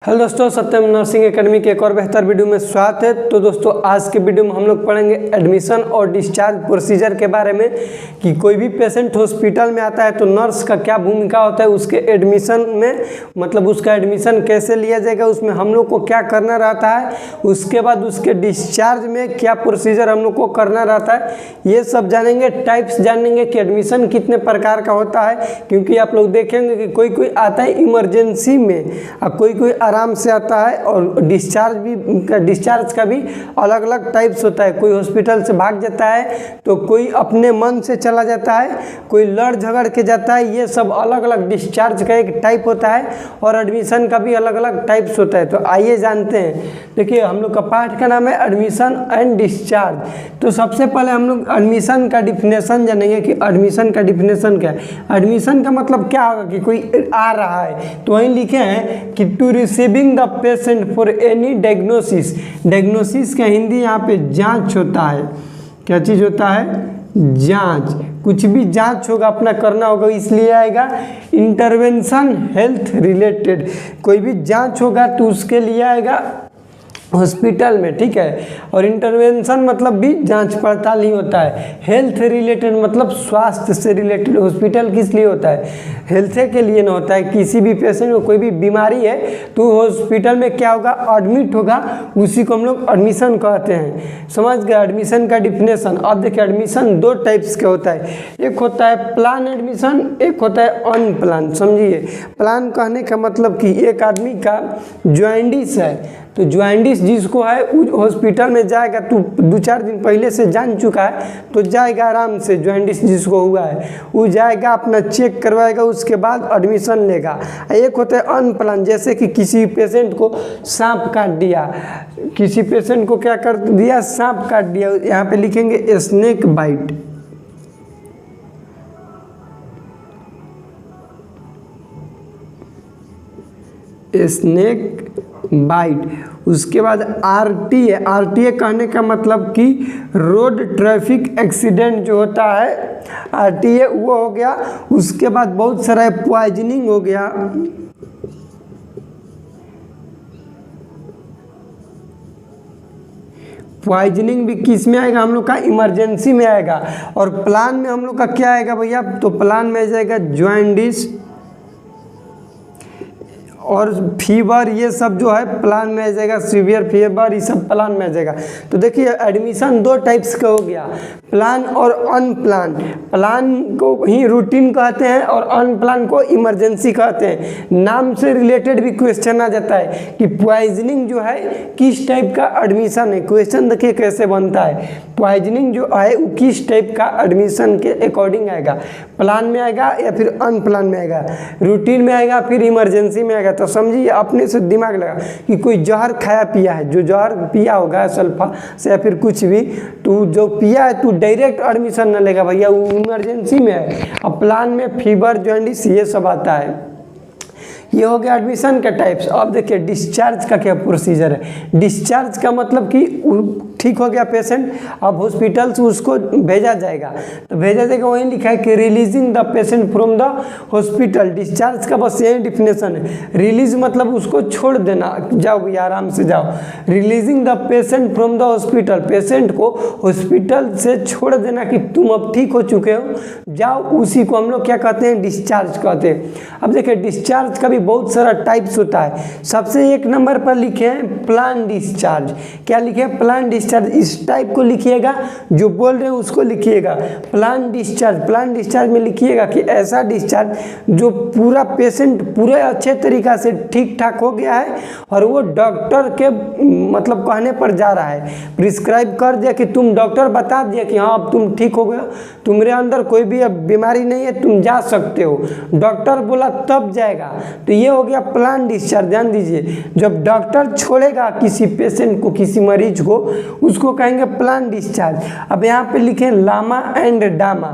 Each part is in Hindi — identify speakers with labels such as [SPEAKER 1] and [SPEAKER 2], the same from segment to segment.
[SPEAKER 1] हेलो दोस्तों, सत्यम नर्सिंग एकेडमी के एक और बेहतर वीडियो में स्वागत है। तो दोस्तों, आज के वीडियो में हम लोग पढ़ेंगे एडमिशन और डिस्चार्ज प्रोसीजर के बारे में कि कोई भी पेशेंट हॉस्पिटल में आता है तो नर्स का क्या भूमिका होता है उसके एडमिशन में, मतलब उसका एडमिशन कैसे लिया जाएगा, उसमें हम लोग को क्या करना रहता है, उसके बाद उसके डिस्चार्ज में क्या प्रोसीजर हम लोग को करना रहता है, ये सब जानेंगे। टाइप्स जानेंगे कि एडमिशन कितने प्रकार का होता है, क्योंकि आप लोग देखेंगे कि कोई कोई आता है इमरजेंसी में और कोई आराम से आता है। और डिस्चार्ज का भी अलग अलग टाइप्स होता है। कोई हॉस्पिटल से भाग जाता है तो कोई अपने मन से चला जाता है, कोई लड़ झगड़ के जाता है। ये सब अलग अलग डिस्चार्ज का एक टाइप होता है और एडमिशन का भी अलग अलग टाइप्स होता है। तो आइए जानते हैं। देखिए, हम लोग का पाठ का नाम है एडमिशन एंड डिस्चार्ज। तो सबसे पहले हम लोग एडमिशन का डिफिनेशन जानेंगे कि एडमिशन का डिफिनेशन क्या है। एडमिशन का मतलब क्या होगा कि कोई आ रहा है तो वहीं लिखे हैं कि to receiving the patient for any diagnosis. Diagnosis का हिंदी यहाँ पे जांच होता है। क्या चीज़ होता है? जांच। कुछ भी जांच होगा अपना करना होगा, इसलिए आएगा इंटरवेंशन हेल्थ रिलेटेड। कोई भी जांच होगा तो उसके लिए आएगा हॉस्पिटल में, ठीक है। और इंटरवेंशन मतलब भी जांच पड़ताल ही होता है। हेल्थ रिलेटेड मतलब स्वास्थ्य से रिलेटेड। हॉस्पिटल किस लिए होता है? हेल्थ के लिए ना होता है। किसी भी पेशेंट को कोई भी बीमारी है तो हॉस्पिटल में क्या होगा, एडमिट होगा, उसी को हम लोग एडमिशन कहते हैं। समझ गए एडमिशन का डिफिनेशन। अब देखिए, एडमिशन दो टाइप्स के होता है। एक होता है प्लान एडमिशन, एक होता है अनप्लान। समझिए, प्लान कहने का मतलब कि एक आदमी का जॉइंडिस है तो जॉइंडिस जिसको है हॉस्पिटल में जाएगा तो 2-4 दिन पहले से जान चुका है तो जाएगा आराम से। जॉइंडिस जिसको हुआ है वो जाएगा, अपना चेक करवाएगा, उसके बाद एडमिशन लेगा। एक होता है अनप्लान, जैसे कि किसी पेशेंट को सांप काट दिया, किसी पेशेंट को क्या कर दिया, सांप काट दिया। यहाँ पे लिखेंगे स्नेक बाइट। Snake bite. उसके बाद आरटीए। आरटीए कहने का मतलब कि रोड ट्रैफिक एक्सीडेंट जो होता है, आरटीए वो हो गया। उसके बाद बहुत सारा पॉइजनिंग हो गया। पॉइजनिंग भी किस में आएगा? हम लोग का इमरजेंसी में आएगा। और प्लान में हम लोग का क्या आएगा भैया? तो प्लान में आ जाएगा जॉइंडिस और फीवर। ये सब जो है प्लान में आ जाएगा। सीवियर फीवर ये सब प्लान में आ जाएगा। तो देखिए, एडमिशन दो टाइप्स का हो गया, प्लान और अनप्लान। प्लान को ही रूटीन कहते हैं और अनप्लान को इमरजेंसी कहते हैं। नाम से रिलेटेड भी क्वेश्चन आ जाता है कि पॉइजनिंग जो है किस टाइप का एडमिशन है। क्वेश्चन देखिए कैसे बनता है। पॉइजनिंग जो है वो किस टाइप का एडमिशन के अकॉर्डिंग आएगा? प्लान में आएगा या फिर अनप्लान में आएगा? रूटीन में आएगा फिर इमरजेंसी में आएगा। तो समझिए, अपने से दिमाग लगा कि कोई जहर खाया पिया है, जो जहर पिया होगा सल्फा से या फिर कुछ भी, तो जो पिया है तो डायरेक्ट एडमिशन न लेगा भैया, वो इमरजेंसी में है। अब प्लान में फीवर, जॉइंडिस ये सब आता है। ये हो गया एडमिशन का टाइप्स। अब देखिए, डिस्चार्ज का क्या प्रोसीजर है। डिस्चार्ज का मतलब कि ठीक हो गया पेशेंट, अब हॉस्पिटल से उसको भेजा जाएगा। तो भेजा जाएगा, वहीं लिखा है कि releasing the patient from the hospital. Discharge का बस यही डिफिनेशन है। रिलीज मतलब उसको छोड़ देना, जाओ भैया आराम से जाओ। Releasing the patient from the hospital, patient को हॉस्पिटल से छोड़ देना कि तुम अब ठीक हो चुके हो, जाओ। उसी को हम लोग क्या कहते हैं? डिस्चार्ज कहते हैं। अब देखिए, डिस्चार्ज का भी बहुत सारा टाइप्स होता है। सबसे एक नंबर पर लिखे हैं प्लान डिस्चार्ज। क्या लिखे हैं? Plan discharge. इस टाइप को लिखिएगा, जो बोल रहे हैं उसको लिखिएगा। Plan discharge. प्लान डिस्चार्ज में लिखिएगा कि ऐसा डिस्चार्ज जो पूरा पेशेंट पूरे अच्छे तरीका से ठीक ठाक हो गया है और वो डॉक्टर के मतलब कहने पर जा रहा है, प्रिस्क्राइब कर दिया कि तुम, डॉक्टर बता दिया कि हाँ अब तुम ठीक हो गए, तुम्हारे अंदर कोई भी अब बीमारी नहीं है, तुम जा सकते हो, डॉक्टर बोला तब जाएगा। तो ये हो गया प्लान डिस्चार्ज। ध्यान दीजिए, जब डॉक्टर छोड़ेगा किसी पेशेंट को, किसी मरीज को, उसको कहेंगे प्लान डिस्चार्ज। अब यहाँ पे लिखे लामा एंड डामा।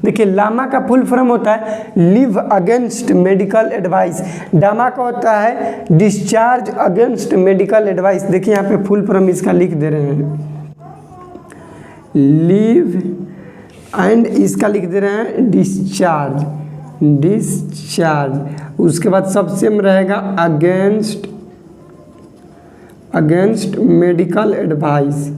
[SPEAKER 1] देखिए, लामा का फुल फॉर्म होता है लिव अगेंस्ट मेडिकल एडवाइस। डामा का होता है डिस्चार्ज अगेंस्ट मेडिकल एडवाइस। देखिए यहाँ पे फुल फॉर्म इसका लिख दे रहे हैं, लिव एंड इसका लिख दे रहे हैं डिस्चार्ज। उसके बाद सबसे में रहेगा अगेंस्ट अगेंस्ट मेडिकल एडवाइस,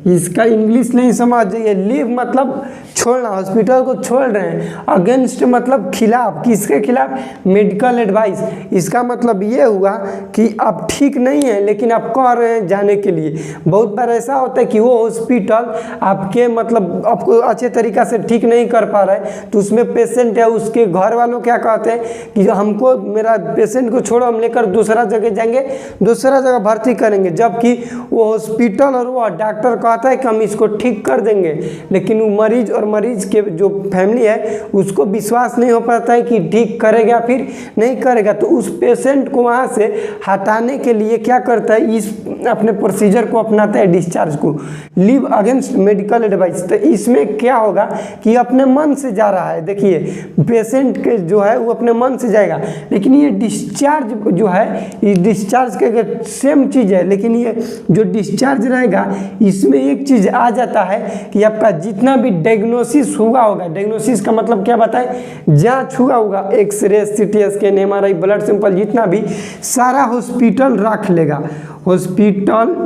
[SPEAKER 1] इसका इंग्लिश नहीं समझ जाइए। लीव मतलब छोड़ना, हॉस्पिटल को छोड़ रहे हैं। अगेंस्ट मतलब खिलाफ, किसके खिलाफ? Medical advice. इसका मतलब ये हुआ कि आप ठीक नहीं है लेकिन आप कह रहे हैं जाने के लिए। बहुत बार ऐसा होता है कि वो हॉस्पिटल आपके मतलब आपको अच्छे तरीक़ा से ठीक नहीं कर पा रहा है, तो उसमें पेशेंट है, उसके घर वालों क्या कहते हैं कि हमको मेरा पेशेंट को छोड़ो, हम लेकर दूसरा जगह जाएंगे, दूसरा जगह भर्ती करेंगे, जबकि वो हॉस्पिटल और वो डॉक्टर कहता है कि हम इसको ठीक कर देंगे, लेकिन वो मरीज और मरीज के जो फैमिली है उसको विश्वास नहीं हो पाता है कि ठीक करेगा फिर नहीं करेगा। तो उस पेशेंट को वहाँ से हटाने के लिए क्या करता है, इस अपने प्रोसीजर को अपनाता है, डिस्चार्ज को, लीव अगेंस्ट मेडिकल एडवाइस। तो इसमें क्या होगा कि अपने मन से जा रहा है। देखिए पेशेंट के जो है वो अपने मन से जाएगा, लेकिन ये डिस्चार्ज जो है, ये डिस्चार्ज के सेम चीज़ है, लेकिन ये जो डिस्चार्ज रहेगा इसमें एक चीज़ आ जाता है कि आपका जितना भी डायग्नोसिस हुआ होगा, डायग्नोसिस का मतलब क्या बताए, जांच हुआ होगा, x ray, CT scan, MRI, blood sample, जितना भी सारा हॉस्पिटल रख लेगा, हॉस्पिटल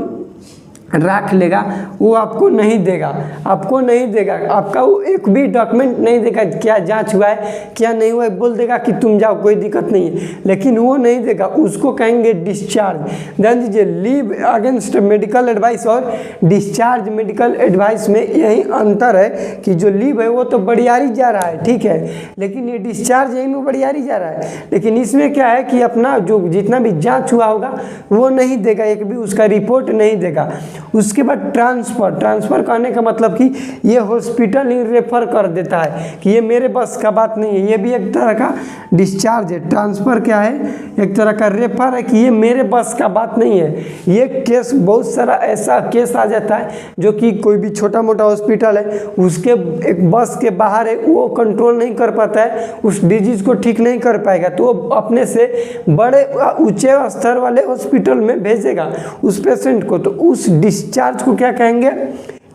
[SPEAKER 1] रख लेगा, वो आपको नहीं देगा, आपको नहीं देगा, आपका वो एक भी डॉक्यूमेंट नहीं देगा, क्या जांच हुआ है क्या नहीं हुआ है, बोल देगा कि तुम जाओ कोई दिक्कत नहीं है, लेकिन वो नहीं देगा, उसको कहेंगे डिस्चार्ज। ध्यान दीजिए, लीव अगेंस्ट मेडिकल एडवाइस और डिस्चार्ज मेडिकल एडवाइस में यही अंतर है कि जो लीव है वो तो बड़ियारी जा रहा है, ठीक है, लेकिन ये डिस्चार्ज यही में बड़ियारी जा रहा है। लेकिन इसमें क्या है कि अपना जो जितना भी जाँच हुआ होगा वो नहीं देगा, एक भी उसका रिपोर्ट नहीं देगा। उसके बाद ट्रांसफ़र करने का मतलब कि ये हॉस्पिटल ही रेफ़र कर देता है कि ये मेरे बस का बात नहीं है, ये भी एक तरह का डिस्चार्ज है। ट्रांसफ़र क्या है, एक तरह का रेफ़र है कि ये मेरे बस का बात नहीं है। ये केस बहुत सारा ऐसा केस आ जाता है जो कि कोई भी छोटा मोटा हॉस्पिटल है उसके एक बस के बाहर है, वो कंट्रोल नहीं कर पाता है, उस डिजीज़ को ठीक नहीं कर पाएगा, तो वो अपने से बड़े ऊंचे स्तर वाले हॉस्पिटल में भेजेगा उस पेशेंट को, तो उस डिस्चार्ज को क्या कहेंगे,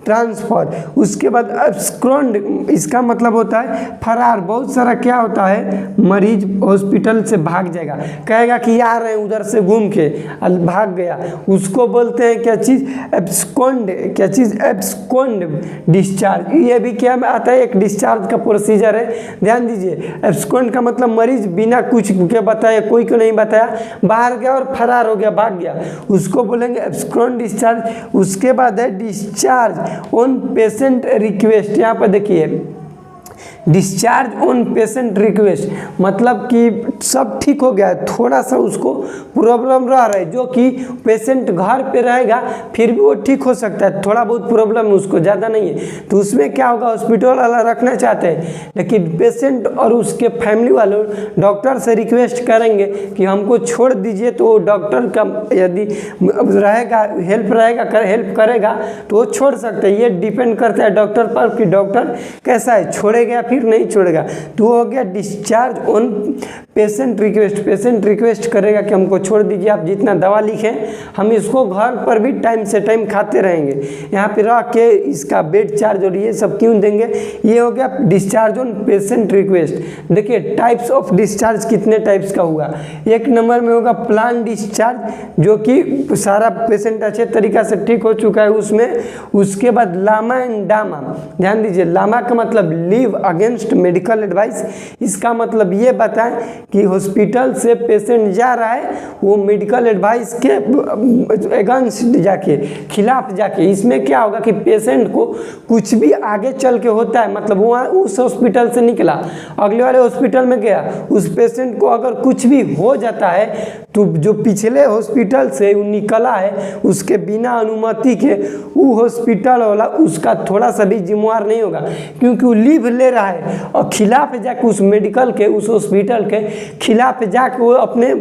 [SPEAKER 1] ट्रांसफ़र। उसके बाद एब्सकॉन्ड, इसका मतलब होता है फरार। बहुत सारा क्या होता है, मरीज हॉस्पिटल से भाग जाएगा, कहेगा कि आ रहे हैं उधर से घूम के, भाग गया, उसको बोलते हैं क्या चीज़, एब्सकॉन्ड। क्या चीज़, एब्सकॉन्ड डिस्चार्ज। ये भी क्या में आता है, एक डिस्चार्ज का प्रोसीजर है। ध्यान दीजिए, एब्सकॉन्ड का मतलब मरीज बिना कुछ के बताया, कोई को नहीं बताया, बाहर गया और फरार हो गया, भाग गया, उसको बोलेंगे एब्सकॉन्ड डिस्चार्ज। उसके बाद है डिस्चार्ज ऑन पेशेंट रिक्वेस्ट। यहाँ पर देखिए, डिस्चार्ज ऑन पेशेंट रिक्वेस्ट मतलब कि सब ठीक हो गया है, थोड़ा सा उसको प्रॉब्लम रह रहा है, जो कि पेशेंट घर पे रहेगा फिर भी वो ठीक हो सकता है, थोड़ा बहुत प्रॉब्लम है उसको, ज़्यादा नहीं है, तो उसमें क्या होगा, हॉस्पिटल वाला रखना चाहते हैं, लेकिन पेशेंट और उसके फैमिली वालों डॉक्टर से रिक्वेस्ट करेंगे कि हमको छोड़ दीजिए, तो डॉक्टर का यदि रहेगा, हेल्प करेगा तो वो छोड़ सकते हैं। ये डिपेंड करता है डॉक्टर पर कि डॉक्टर कैसा है, छोड़ेगा फिर नहीं छोड़ेगा। तो वो हो गया discharge on patient request. Patient request करेगा कि हमको छोड़ दीजिए, आप जितना दवा लिखें हम इसको घर पर भी टाइम से टाइम खाते रहेंगे, यहाँ पे रह के इसका बेड चार्ज और ये सब क्यों देंगे। ये हो गया डिस्चार्ज ऑन पेशेंट रिक्वेस्ट। देखिए टाइप्स ऑफ डिस्चार्ज कितने टाइप्स का हुआ। एक नंबर में होगा प्लान डिस्चार्ज, जो कि सारा पेशेंट अच्छे तरीक़ा से ठीक हो चुका है उसमें। उसके बाद लामा एंड डामा। ध्यान दीजिए, लामा का मतलब लीव अगेंस्ट मेडिकल एडवाइस। इसका मतलब ये बताएं कि हॉस्पिटल से पेशेंट जा रहा है, वो मेडिकल एडवाइस के अगेंस्ट जाके, खिलाफ जाके। इसमें क्या होगा कि पेशेंट को कुछ भी आगे चल के होता है, मतलब वहाँ उस हॉस्पिटल से निकला अगले वाले हॉस्पिटल में गया, उस पेशेंट को अगर कुछ भी हो जाता है तो जो पिछले हॉस्पिटल से वो निकला है उसके बिना अनुमति के, वो हॉस्पिटल वाला उसका थोड़ा सा भी जिम्मेवार नहीं होगा, क्योंकि वो लीव ले रहा है और खिलाफ जाके उस मेडिकल के, उस हॉस्पिटल के खिलाफ जाके वो अपने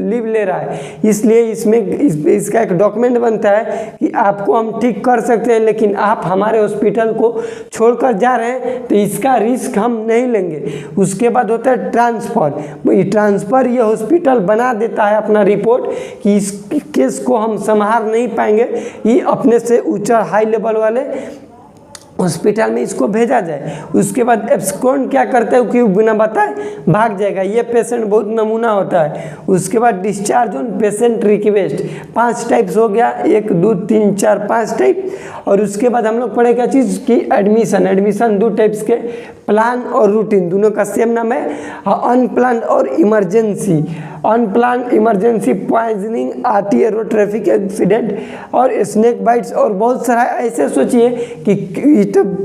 [SPEAKER 1] लीव ले रहा है। इसलिए इसमें इसका एक डॉक्यूमेंट बनता है कि आपको हम ठीक कर सकते हैं, लेकिन आप हमारे हॉस्पिटल को छोड़कर जा रहे हैं तो इसका रिस्क हम नहीं लेंगे। उसके बाद होता है ट्रांसफ़र। ट्रांसफ़र ये हॉस्पिटल बना देता है अपना रिपोर्ट कि इस केस को हम संभाल नहीं पाएंगे, ये अपने से ऊंचा हाई लेवल वाले हॉस्पिटल में इसको भेजा जाए। उसके बाद एब्सकॉन्ड क्या करता है कि बिना बताए भाग जाएगा, ये पेशेंट बहुत नमूना होता है। उसके बाद discharge on patient request, 5 types हो गया, 1 2 3 4 5 टाइप। और उसके बाद हम लोग पढ़े क्या चीज़ की एडमिशन। एडमिशन 2 टाइप्स के, प्लान और रूटीन, दोनों का सेम नाम है। अनप्लान और emergency. Unplanned emergency poisoning, RTA road traffic accident और स्नेक बाइट्स और बहुत सारा। ऐसे सोचिए कि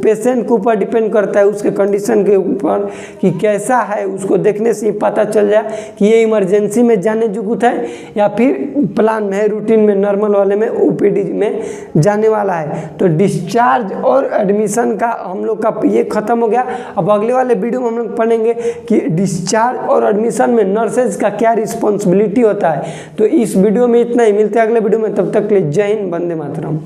[SPEAKER 1] पेशेंट के ऊपर डिपेंड करता है, उसके कंडीशन के ऊपर कि कैसा है, उसको देखने से ही पता चल जाए कि ये इमरजेंसी में जाने योग्य है या फिर प्लान में है, रूटीन में, नॉर्मल वाले में, ओपीडी में जाने वाला है। तो डिस्चार्ज और एडमिशन का हम लोग का ये खत्म हो गया। अब अगले वाले वीडियो में हम लोग पढ़ेंगे कि डिस्चार्ज और एडमिशन में नर्सेज का क्या रिस्पॉन्सिबिलिटी होता है। तो इस वीडियो में इतना ही, मिलते हैं अगले वीडियो में, तब तक के लिए जय हिंद, वंदे मातरम।